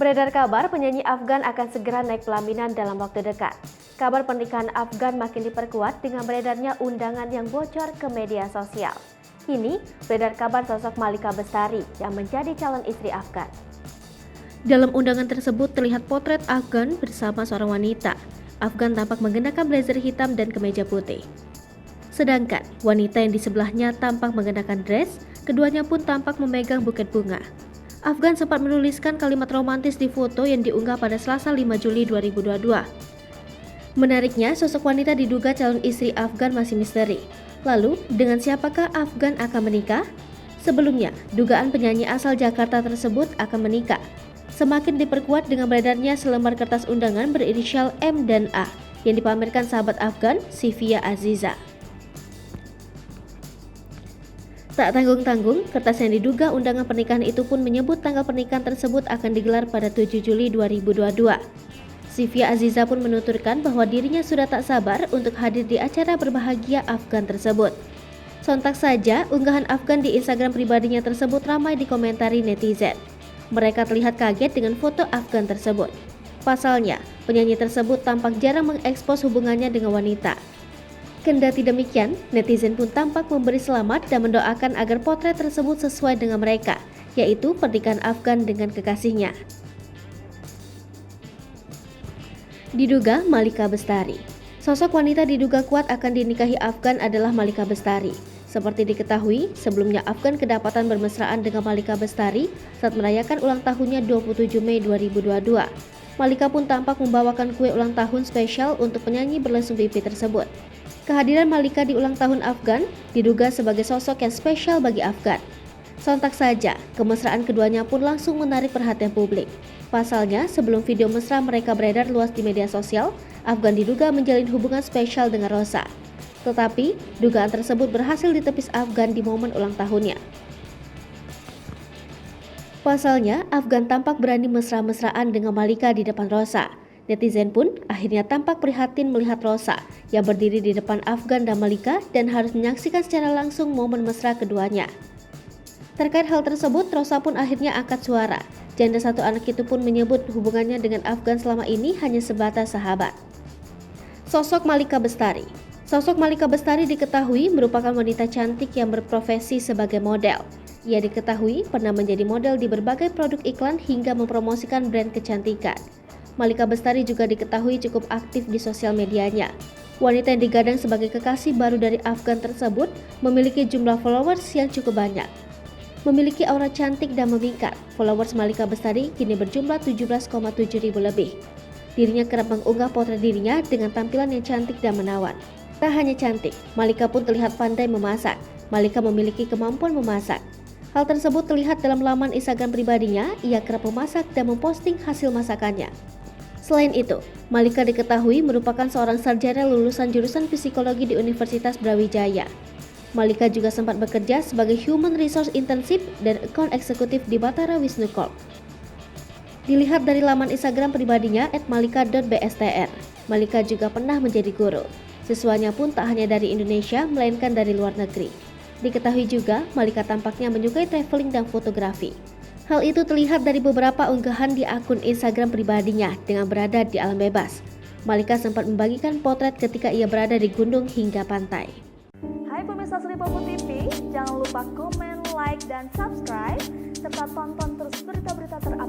Beredar kabar penyanyi Afgan akan segera naik pelaminan dalam waktu dekat. Kabar pernikahan Afgan makin diperkuat dengan beredarnya undangan yang bocor ke media sosial. Kini, beredar kabar sosok Malika Bestari yang menjadi calon istri Afgan. Dalam undangan tersebut terlihat potret Afgan bersama seorang wanita. Afgan tampak mengenakan blazer hitam dan kemeja putih. Sedangkan wanita yang di sebelahnya tampak mengenakan dress, keduanya pun tampak memegang buket bunga. Afgan sempat menuliskan kalimat romantis di foto yang diunggah pada Selasa 5 Juli 2022. Menariknya, sosok wanita diduga calon istri Afgan masih misteri. Lalu, dengan siapakah Afgan akan menikah? Sebelumnya, dugaan penyanyi asal Jakarta tersebut akan menikah semakin diperkuat dengan beredarnya selembar kertas undangan berinisial M dan A yang dipamerkan sahabat Afgan, Sivia Aziza. Tak tanggung-tanggung, kertas yang diduga undangan pernikahan itu pun menyebut tanggal pernikahan tersebut akan digelar pada 7 Juli 2022. Sivia Aziza pun menuturkan bahwa dirinya sudah tak sabar untuk hadir di acara berbahagia Afgan tersebut. Sontak saja, unggahan Afgan di Instagram pribadinya tersebut ramai dikomentari netizen. Mereka terlihat kaget dengan foto Afgan tersebut. Pasalnya, penyanyi tersebut tampak jarang mengekspos hubungannya dengan wanita. Kendati demikian, netizen pun tampak memberi selamat dan mendoakan agar potret tersebut sesuai dengan mereka, yaitu pernikahan Afgan dengan kekasihnya. Diduga Malika Bestari. Sosok wanita diduga kuat akan dinikahi Afgan adalah Malika Bestari. Seperti diketahui, sebelumnya Afgan kedapatan bermesraan dengan Malika Bestari saat merayakan ulang tahunnya 27 Mei 2022. Malika pun tampak membawakan kue ulang tahun spesial untuk penyanyi berlesung pipi tersebut. Kehadiran Malika di ulang tahun Afgan diduga sebagai sosok yang spesial bagi Afgan. Sontak saja, kemesraan keduanya pun langsung menarik perhatian publik. Pasalnya, sebelum video mesra mereka beredar luas di media sosial, Afgan diduga menjalin hubungan spesial dengan Rosa. Tetapi, dugaan tersebut berhasil ditepis Afgan di momen ulang tahunnya. Pasalnya, Afgan tampak berani mesra-mesraan dengan Malika di depan Rosa. Netizen pun akhirnya tampak prihatin melihat Rosa yang berdiri di depan Afgan dan Malika dan harus menyaksikan secara langsung momen mesra keduanya. Terkait hal tersebut, Rosa pun akhirnya angkat suara. Janda satu anak itu pun menyebut hubungannya dengan Afgan selama ini hanya sebatas sahabat. Sosok Malika Bestari. Sosok Malika Bestari diketahui merupakan wanita cantik yang berprofesi sebagai model. Ia diketahui pernah menjadi model di berbagai produk iklan hingga mempromosikan brand kecantikan. Malika Bestari juga diketahui cukup aktif di sosial medianya. Wanita yang digadang sebagai kekasih baru dari Afgan tersebut memiliki jumlah followers yang cukup banyak. Memiliki aura cantik dan memikat, followers Malika Bestari kini berjumlah 17,7 ribu lebih. Dirinya kerap mengunggah potret dirinya dengan tampilan yang cantik dan menawan. Tak hanya cantik, Malika pun terlihat pandai memasak. Malika memiliki kemampuan memasak. Hal tersebut terlihat dalam laman Instagram pribadinya, ia kerap memasak dan memposting hasil masakannya. Selain itu, Malika diketahui merupakan seorang sarjana lulusan jurusan psikologi di Universitas Brawijaya. Malika juga sempat bekerja sebagai Human Resource Internship dan Account Eksekutif di Batara Wisnu Corp. Dilihat dari laman Instagram pribadinya @malika.bstr, Malika juga pernah menjadi guru. Siswanya pun tak hanya dari Indonesia, melainkan dari luar negeri. Diketahui juga, Malika tampaknya menyukai traveling dan fotografi. Hal itu terlihat dari beberapa unggahan di akun Instagram pribadinya dengan berada di alam bebas. Malika sempat membagikan potret ketika ia berada di gunung hingga pantai. Hai pemirsa Sri Popo TV, jangan lupa komen, like, dan subscribe, serta tonton terus berita-berita terupdate